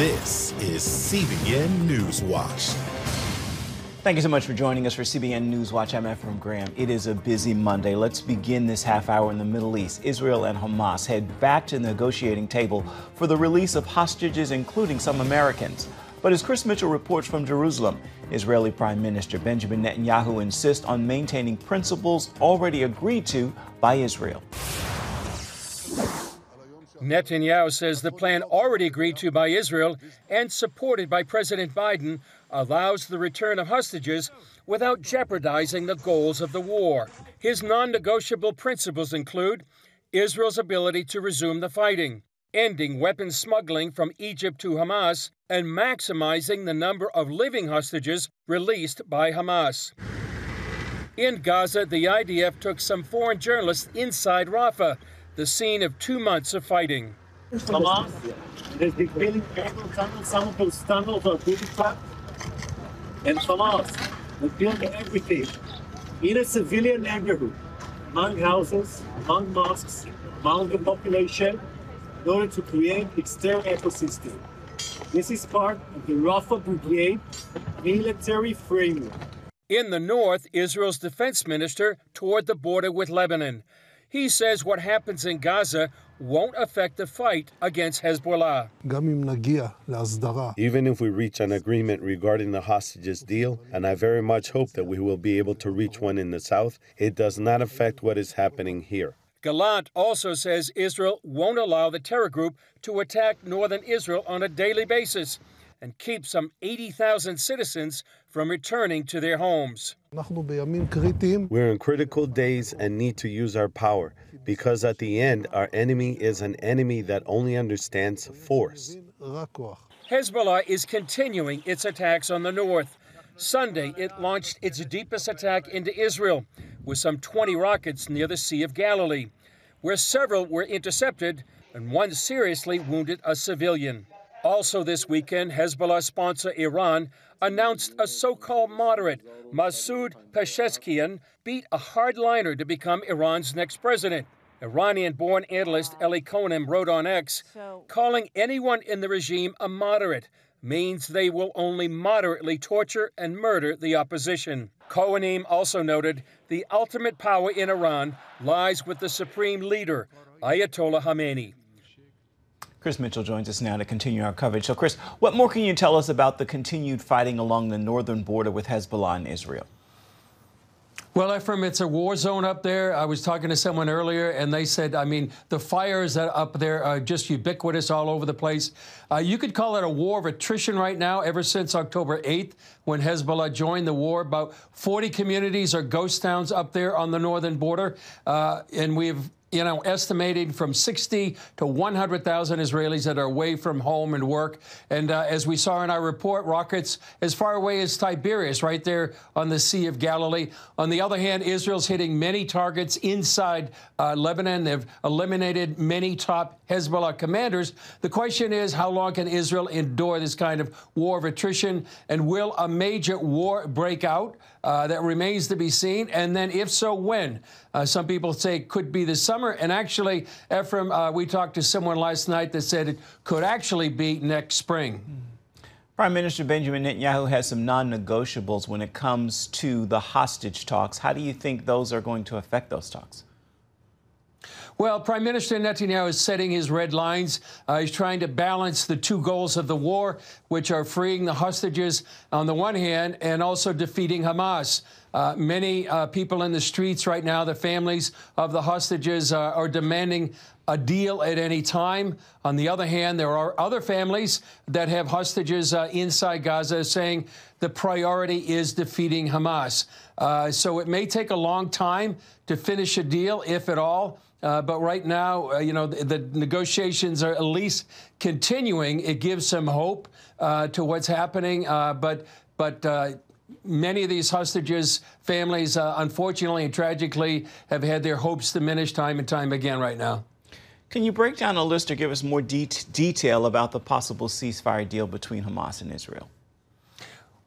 This is CBN News Watch. Thank you so much for joining us for CBN News Watch. I'm Ephraim Graham. It is a busy Monday. Let's begin this half hour in the Middle East. Israel and Hamas head back to the negotiating table for the release of hostages, including some Americans. But as Chris Mitchell reports from Jerusalem, Israeli Prime Minister Benjamin Netanyahu insists on maintaining principles already agreed to by Israel. Netanyahu says the plan already agreed to by Israel and supported by President Biden allows the return of hostages without jeopardizing the goals of the war. His non-negotiable principles include Israel's ability to resume the fighting, ending weapons smuggling from Egypt to Hamas, and maximizing the number of living hostages released by Hamas. In Gaza, the IDF took some foreign journalists inside Rafah, the scene of 2 months of fighting. Hamas has been building cable tunnels. Some of those tunnels are really trapped. And Hamas is building everything in a civilian neighborhood, among houses, among mosques, among the population, in order to create external ecosystem. This is part of the Rafah Brigade military framework. In the north, Israel's defense minister toured the border with Lebanon. He says what happens in Gaza won't affect the fight against Hezbollah. Even if we reach an agreement regarding the hostages deal, and I very much hope that we will be able to reach one in the south, it does not affect what is happening here. Gallant also says Israel won't allow the terror group to attack northern Israel on a daily basis and keep some 80,000 citizens from returning to their homes. We're in critical days and need to use our power because at the end, our enemy is an enemy that only understands force. Hezbollah is continuing its attacks on the north. Sunday, it launched its deepest attack into Israel with some 20 rockets near the Sea of Galilee, where several were intercepted and one seriously wounded a civilian. Also this weekend, Hezbollah sponsor Iran announced a so-called moderate, Masoud Pezeshkian, beat a hardliner to become Iran's next president. Iranian-born analyst Eli Cohen wrote on X, calling anyone in the regime a moderate means they will only moderately torture and murder the opposition. Cohen also noted the ultimate power in Iran lies with the supreme leader, Ayatollah Khamenei. Chris Mitchell joins us now to continue our coverage. So, Chris, what more can you tell us about the continued fighting along the northern border with Hezbollah and Israel? Well, Ephraim, it's a war zone up there. I was talking to someone earlier, and they said, the fires up there are just ubiquitous all over the place. You could call it a war of attrition right now, ever since October 8th, when Hezbollah joined the war. About 40 communities are ghost towns up there on the northern border, and we've estimating from 60 to 100,000 Israelis that are away from home and work. And as we saw in our report, rockets as far away as Tiberias, right there on the Sea of Galilee. On the other hand, Israel's hitting many targets inside Lebanon. They've eliminated many top Hezbollah commanders. The question is, how long can Israel endure this kind of war of attrition? And will a major war break out? That remains to be seen. And then if so, when? Some people say it could be this summer. And actually, Ephraim, we talked to someone last night that said it could actually be next spring. Prime Minister Benjamin Netanyahu has some non-negotiables when it comes to the hostage talks. How do you think those are going to affect those talks? Well, Prime Minister Netanyahu is setting his red lines. He's trying to balance the two goals of the war, which are freeing the hostages on the one hand and also defeating Hamas. Many people in the streets right now, the families of the hostages, are demanding a deal at any time. On the other hand, there are other families that have hostages inside Gaza saying the priority is defeating Hamas. So it may take a long time to finish a deal, if at all. But right now, the negotiations are at least continuing. It gives some hope to what's happening. But many of these hostages' families, unfortunately and tragically, have had their hopes diminished time and time again right now. Can you break down a list or give us more detail about the possible ceasefire deal between Hamas and Israel?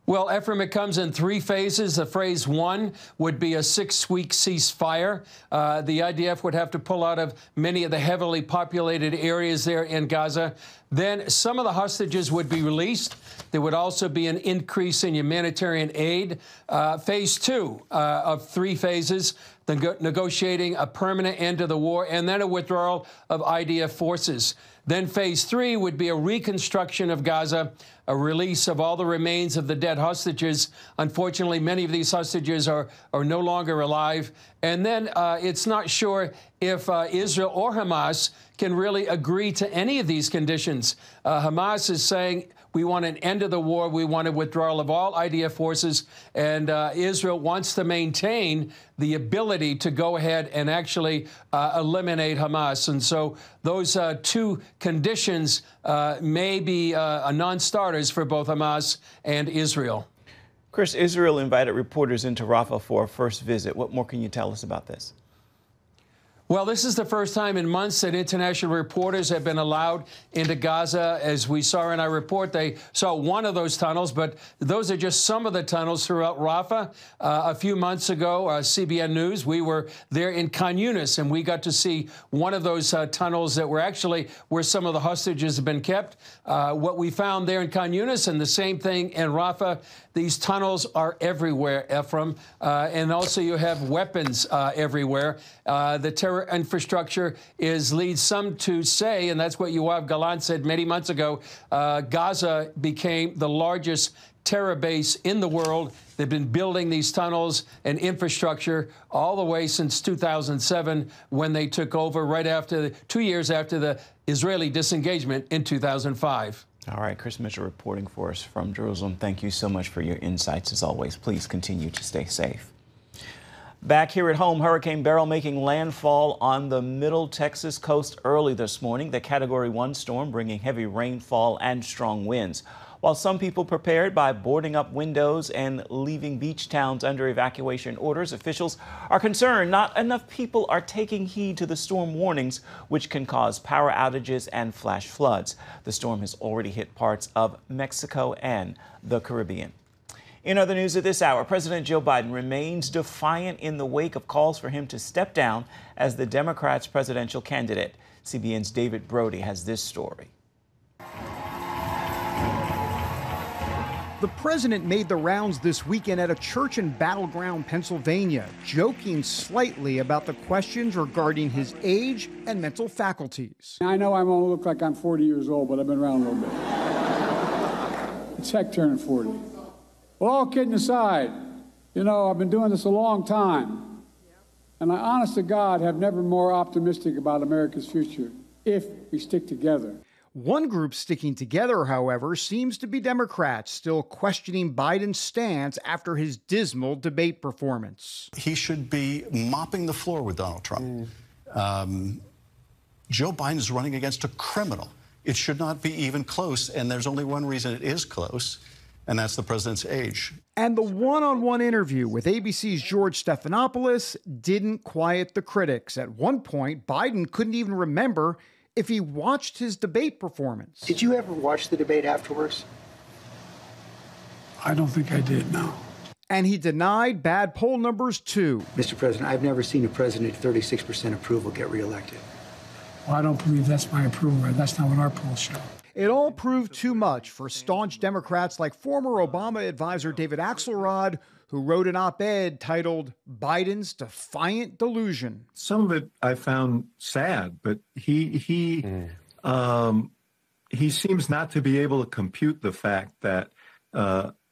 Well, Ephraim, it comes in three phases. The phase one would be a 6-week ceasefire. The IDF would have to pull out of many of the heavily populated areas there in Gaza. Then some of the hostages would be released. There would also be an increase in humanitarian aid. Phase two of 3 phases, negotiating a permanent end to the war, and then a withdrawal of IDF forces. Then phase 3 would be a reconstruction of Gaza, a release of all the remains of the dead hostages. Unfortunately, many of these hostages are no longer alive. And then it's not sure if Israel or Hamas can really agree to any of these conditions. Hamas is saying, we want an end to the war. We want a withdrawal of all IDF forces. And Israel wants to maintain the ability to go ahead and actually eliminate Hamas. And so those 2 conditions may be non-starters for both Hamas and Israel. Chris, Israel invited reporters into Rafah for a first visit. What more can you tell us about this? Well, this is the first time in months that international reporters have been allowed into Gaza. As we saw in our report, they saw one of those tunnels, but those are just some of the tunnels throughout Rafah. A few months ago, CBN News, we were there in Khan Yunis, and we got to see one of those tunnels that were actually where some of the hostages have been kept. What we found there in Khan Yunis, and the same thing in Rafah, these tunnels are everywhere, Ephraim, and also you have weapons everywhere. The terror infrastructure leads some to say, and that's what Yoav Gallant said many months ago, Gaza became the largest terror base in the world. They've been building these tunnels and infrastructure all the way since 2007 when they took over, right after 2 years after the Israeli disengagement in 2005. All right, Chris Mitchell reporting for us from Jerusalem. Thank you so much for your insights as always. Please continue to stay safe. Back here at home, Hurricane Beryl making landfall on the middle Texas coast early this morning. The Category 1 storm bringing heavy rainfall and strong winds. While some people prepared by boarding up windows and leaving beach towns under evacuation orders, officials are concerned not enough people are taking heed to the storm warnings, which can cause power outages and flash floods. The storm has already hit parts of Mexico and the Caribbean. In other news at this hour, President Joe Biden remains defiant in the wake of calls for him to step down as the Democrats' presidential candidate. CBN's David Brody has this story. The president made the rounds this weekend at a church in Battleground, Pennsylvania, joking slightly about the questions regarding his age and mental faculties. I know I won't look like I'm 40 years old, but I've been around a little bit. It's heck turning 40. Well, all kidding aside, you know, I've been doing this a long time. And I, honest to God, have never been more optimistic about America's future if we stick together. One group sticking together, however, seems to be Democrats, still questioning Biden's stance after his dismal debate performance. He should be mopping the floor with Donald Trump. Joe Biden is running against a criminal. It should not be even close, and there's only one reason it is close, and that's the president's age. And the one-on-one interview with ABC's George Stephanopoulos didn't quiet the critics. At one point, Biden couldn't even remember if he watched his debate performance. Did you ever watch the debate afterwards? I don't think I did, no. And he denied bad poll numbers, too. Mr. President, I've never seen a president 36% approval get reelected. Well, I don't believe that's my approval rate. That's not what our polls show. It all proved too much for staunch Democrats like former Obama advisor David Axelrod, who wrote an op-ed titled Biden's Defiant Delusion. Some of it I found sad, but he seems not to be able to compute the fact that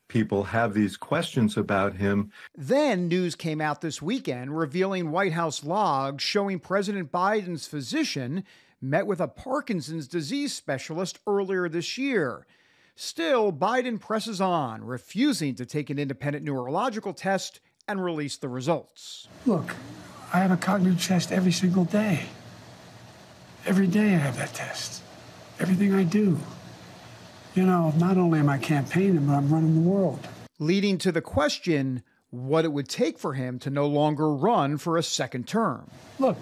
people have these questions about him. Then news came out this weekend revealing White House logs showing President Biden's physician met with a Parkinson's disease specialist earlier this year. Still, Biden presses on, refusing to take an independent neurological test and release the results. Look, I have a cognitive test every single day. Every day I have that test. Everything I do. You know, not only am I campaigning, but I'm running the world. Leading to the question, what it would take for him to no longer run for a second term. Look,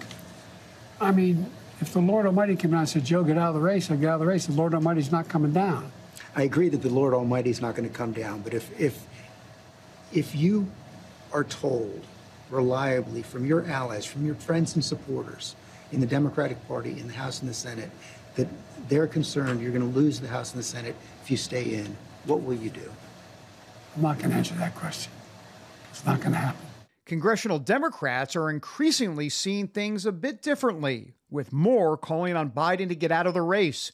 I mean, if the Lord Almighty came down and said, Joe, get out of the race, I'd get out of the race. The Lord Almighty's not coming down. I agree that the Lord Almighty is not going to come down, but if you are told reliably from your allies, from your friends and supporters in the Democratic Party, in the House and the Senate, that they're concerned you're going to lose the House and the Senate if you stay in, what will you do? I'm not going to answer that question. It's not going to happen. Congressional Democrats are increasingly seeing things a bit differently, with more calling on Biden to get out of the race.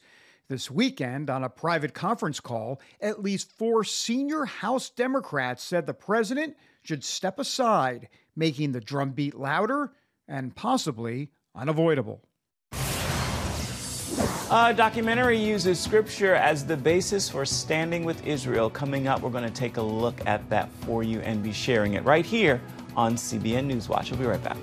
This weekend, on a private conference call, at least 4 senior House Democrats said the president should step aside, making the drumbeat louder and possibly unavoidable. A documentary uses scripture as the basis for standing with Israel. Coming up, we're going to take a look at that for you and be sharing it right here on CBN NewsWatch. We'll be right back.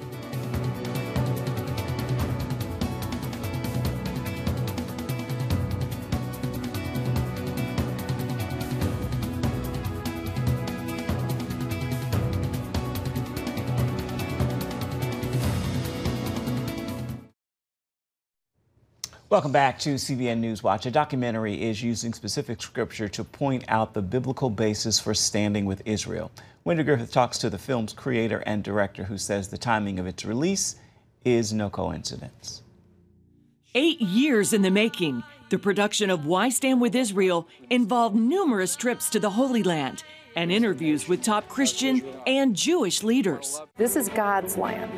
Welcome back to CBN NewsWatch. A documentary is using specific scripture to point out the biblical basis for standing with Israel. Wendy Griffith talks to the film's creator and director, who says the timing of its release is no coincidence. 8 years in the making, the production of Why Stand With Israel involved numerous trips to the Holy Land and interviews with top Christian and Jewish leaders. This is God's land.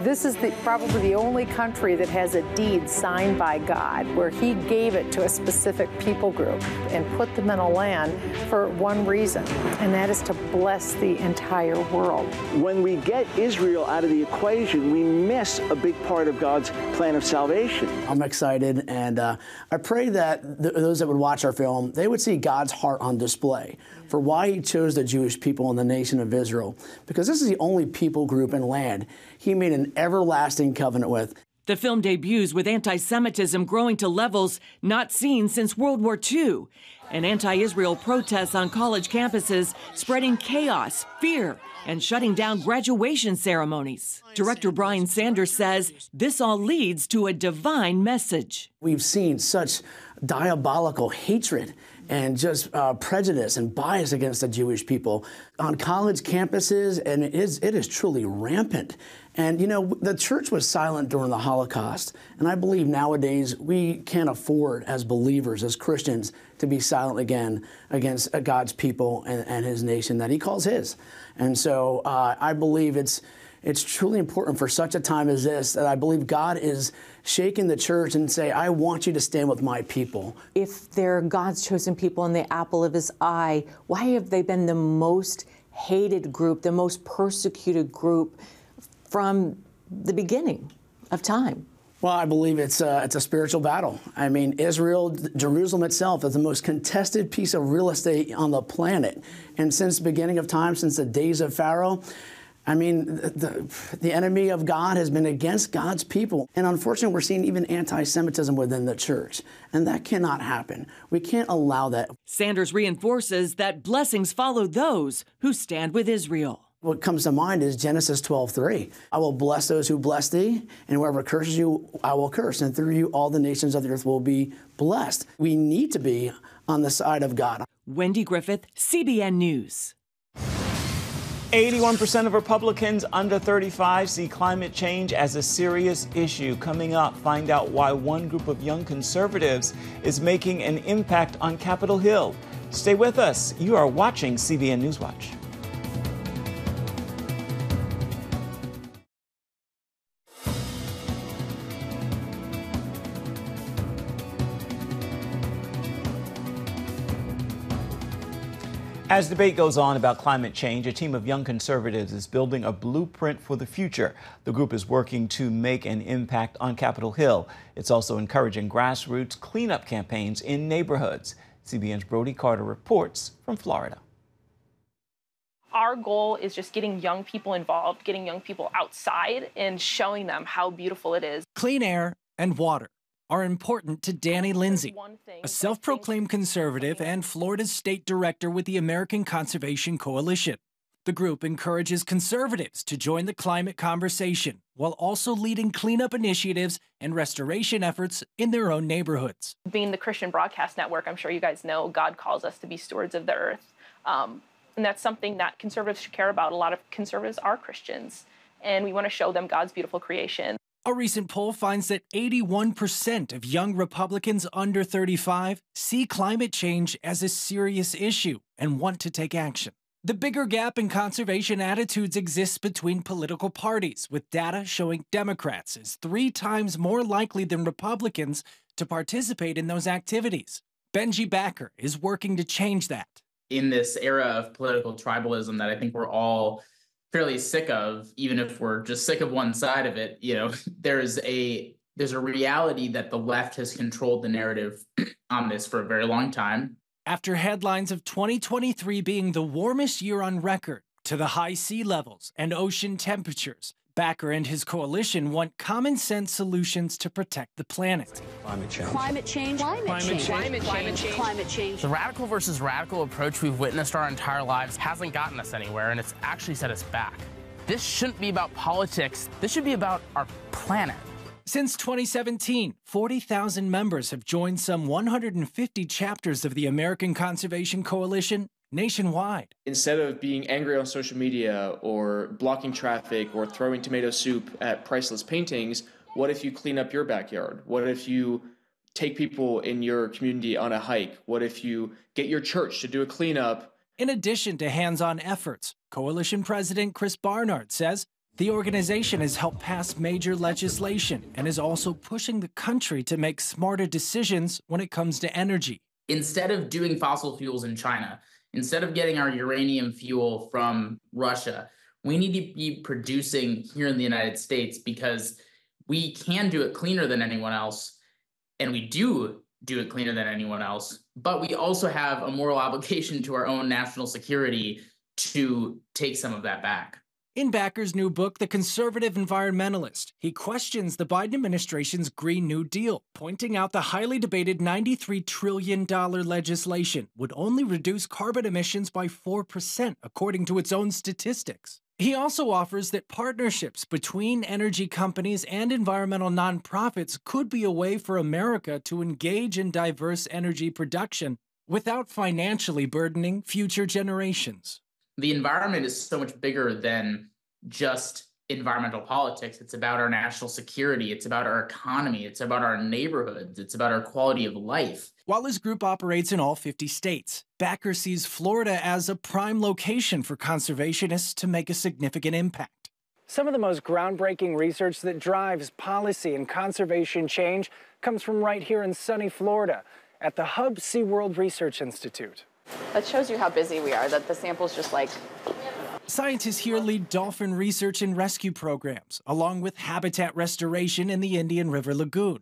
This is probably the only country that has a deed signed by God where he gave it to a specific people group and put them in a land for one reason, and that is to bless the entire world. When we get Israel out of the equation, we miss a big part of God's plan of salvation. I'm excited, and I pray that those that would watch our film, they would see God's heart on display for why he chose the Jewish people and the nation of Israel, because this is the only people group and land he made an everlasting covenant with. The film debuts with anti-Semitism growing to levels not seen since World War II, and anti-Israel protests on college campuses spreading chaos, fear, and shutting down graduation ceremonies. Director Brian Sanders says this all leads to a divine message. We've seen such diabolical hatred and just prejudice and bias against the Jewish people on college campuses, and it is truly rampant. And, you know, the church was silent during the Holocaust, and I believe nowadays we can't afford, as believers, as Christians, to be silent again against God's people and his nation that he calls his. And so I believe it's truly important for such a time as this that I believe God is shaking the church and say, I want you to stand with my people. If they're God's chosen people and the apple of his eye, why have they been the most hated group, the most persecuted group from the beginning of time? Well, I believe it's a spiritual battle. I mean, Israel, Jerusalem itself is the most contested piece of real estate on the planet. And since the beginning of time, since the days of Pharaoh, I mean, the enemy of God has been against God's people. And unfortunately, we're seeing even anti-Semitism within the church. And that cannot happen. We can't allow that. Sanders reinforces that blessings follow those who stand with Israel. What comes to mind is Genesis 12:3. I will bless those who bless thee, and whoever curses you, I will curse. And through you, all the nations of the earth will be blessed. We need to be on the side of God. Wendy Griffith, CBN News. 81% of Republicans under 35 see climate change as a serious issue. Coming up, find out why one group of young conservatives is making an impact on Capitol Hill. Stay with us. You are watching CBN NewsWatch. As debate goes on about climate change, a team of young conservatives is building a blueprint for the future. The group is working to make an impact on Capitol Hill. It's also encouraging grassroots cleanup campaigns in neighborhoods. CBN's Brody Carter reports from Florida. Our goal is just getting young people involved, getting young people outside and showing them how beautiful it is. Clean air and water are important to Danny Lindsay, a self-proclaimed conservative and Florida's state director with the American Conservation Coalition. The group encourages conservatives to join the climate conversation while also leading cleanup initiatives and restoration efforts in their own neighborhoods. Being the Christian Broadcast Network, I'm sure you guys know God calls us to be stewards of the earth. And that's something that conservatives should care about. A lot of conservatives are Christians, and we want to show them God's beautiful creation. A recent poll finds that 81% of young Republicans under 35 see climate change as a serious issue and want to take action. The bigger gap in conservation attitudes exists between political parties, with data showing Democrats as 3 times more likely than Republicans to participate in those activities. Benji Backer is working to change that. In this era of political tribalism that I think we're all fairly sick of, even if we're just sick of one side of it, there's a reality that the left has controlled the narrative on this for a very long time. After headlines of 2023 being the warmest year on record, to the high sea levels and ocean temperatures, Backer and his coalition want common sense solutions to protect the planet. Climate change. Climate change. Climate change. Climate change. Climate change. The radical versus radical approach we've witnessed our entire lives hasn't gotten us anywhere, and it's actually set us back. This shouldn't be about politics. This should be about our planet. Since 2017, 40,000 members have joined some 150 chapters of the American Conservation Coalition nationwide. Instead of being angry on social media or blocking traffic or throwing tomato soup at priceless paintings, what if you clean up your backyard? What if you take people in your community on a hike? What if you get your church to do a cleanup? In addition to hands-on efforts, Coalition President Chris Barnard says the organization has helped pass major legislation and is also pushing the country to make smarter decisions when it comes to energy. Instead of doing fossil fuels in China, instead of getting our uranium fuel from Russia, we need to be producing here in the United States because we can do it cleaner than anyone else, and we do it cleaner than anyone else, but we also have a moral obligation to our own national security to take some of that back. In Backer's new book, The Conservative Environmentalist, he questions the Biden administration's Green New Deal, pointing out the highly debated $93 trillion legislation would only reduce carbon emissions by 4%, according to its own statistics. He also offers that partnerships between energy companies and environmental nonprofits could be a way for America to engage in diverse energy production without financially burdening future generations. The environment is so much bigger than just environmental politics. It's about our national security. It's about our economy. It's about our neighborhoods. It's about our quality of life. While his group operates in all 50 states, Backer sees Florida as a prime location for conservationists to make a significant impact. Some of the most groundbreaking research that drives policy and conservation change comes from right here in sunny Florida at the Hub SeaWorld Research Institute. That shows you how busy we are, that the sample's just like... Scientists here lead dolphin research and rescue programs, along with habitat restoration in the Indian River Lagoon,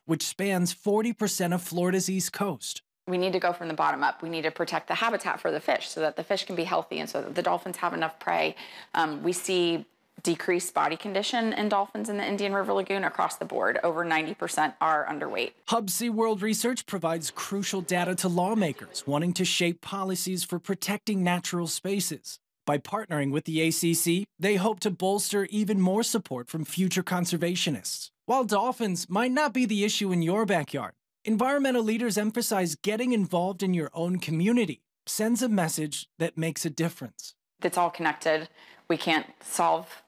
which spans 40% of Florida's east coast. We need to go from the bottom up. We need to protect the habitat for the fish so that the fish can be healthy and so that the dolphins have enough prey. We see decreased body condition in dolphins in the Indian River Lagoon across the board. Over 90% are underweight. Hub SeaWorld Research provides crucial data to lawmakers wanting to shape policies for protecting natural spaces. By partnering with the ACC, they hope to bolster even more support from future conservationists. While dolphins might not be the issue in your backyard, environmental leaders emphasize getting involved in your own community sends a message that makes a difference. It's all connected. We can't solve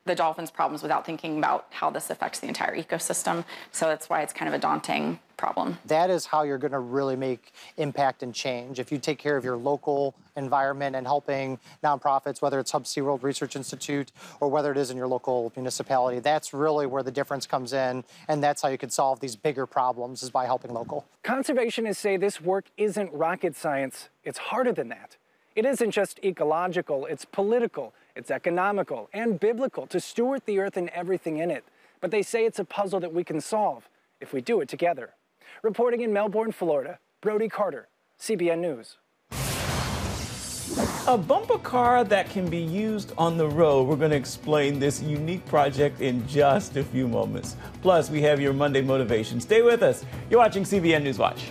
the dolphins' problems without thinking about how this affects the entire ecosystem. So that's why it's kind of a daunting problem. That is how you're going to really make impact and change. If you take care of your local environment and helping nonprofits, whether it's Hub SeaWorld Research Institute or whether it is in your local municipality, that's really where the difference comes in. And that's how you can solve these bigger problems, is by helping local. Conservationists say this work isn't rocket science. It's harder than that. It isn't just ecological, it's political, it's economical, and biblical to steward the earth and everything in it. But they say it's a puzzle that we can solve if we do it together. Reporting in Melbourne, Florida, Brody Carter, CBN News. A bumper car that can be used on the road. We're going to explain this unique project in just a few moments. Plus, we have your Monday motivation. Stay with us. You're watching CBN News Watch.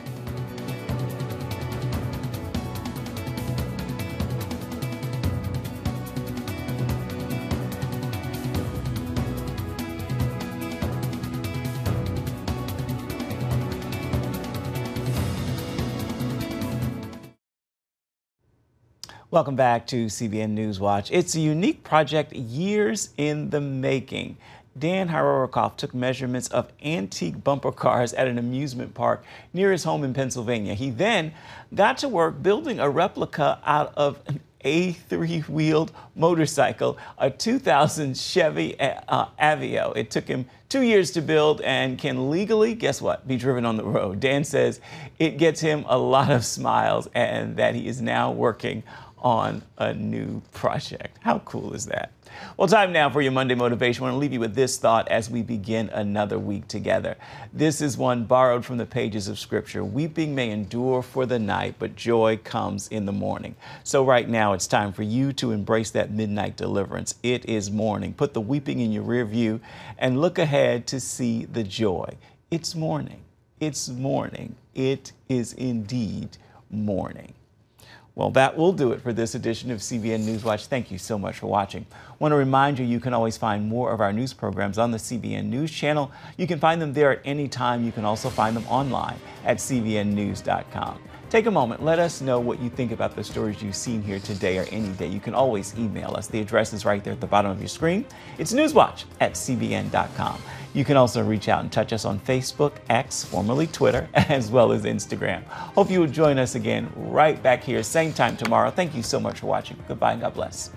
Welcome back to CBN News Watch. It's a unique project years in the making. Dan Hirorikoff took measurements of antique bumper cars at an amusement park near his home in Pennsylvania. He then got to work building a replica out of an A3-wheeled motorcycle, a 2000 Chevy Aveo. It took him 2 years to build and can legally, guess what, be driven on the road. Dan says it gets him a lot of smiles and that he is now working on a new project. How cool is that? Well, time now for your Monday motivation. I want to leave you with this thought as we begin another week together. This is one borrowed from the pages of Scripture. Weeping may endure for the night, but joy comes in the morning. So right now, it's time for you to embrace that midnight deliverance. It is morning. Put the weeping in your rear view and look ahead to see the joy. It's morning. It's morning. It is indeed morning. Well, that will do it for this edition of CBN News Watch. Thank you so much for watching. I want to remind you, you can always find more of our news programs on the CBN News Channel. You can find them there at any time. You can also find them online at cbnnews.com. Take a moment. Let us know what you think about the stories you've seen here today or any day. You can always email us. The address is right there at the bottom of your screen. It's newswatch@cbn.com. You can also reach out and touch us on Facebook, X, formerly Twitter, as well as Instagram. Hope you will join us again right back here, same time tomorrow. Thank you so much for watching. Goodbye and God bless.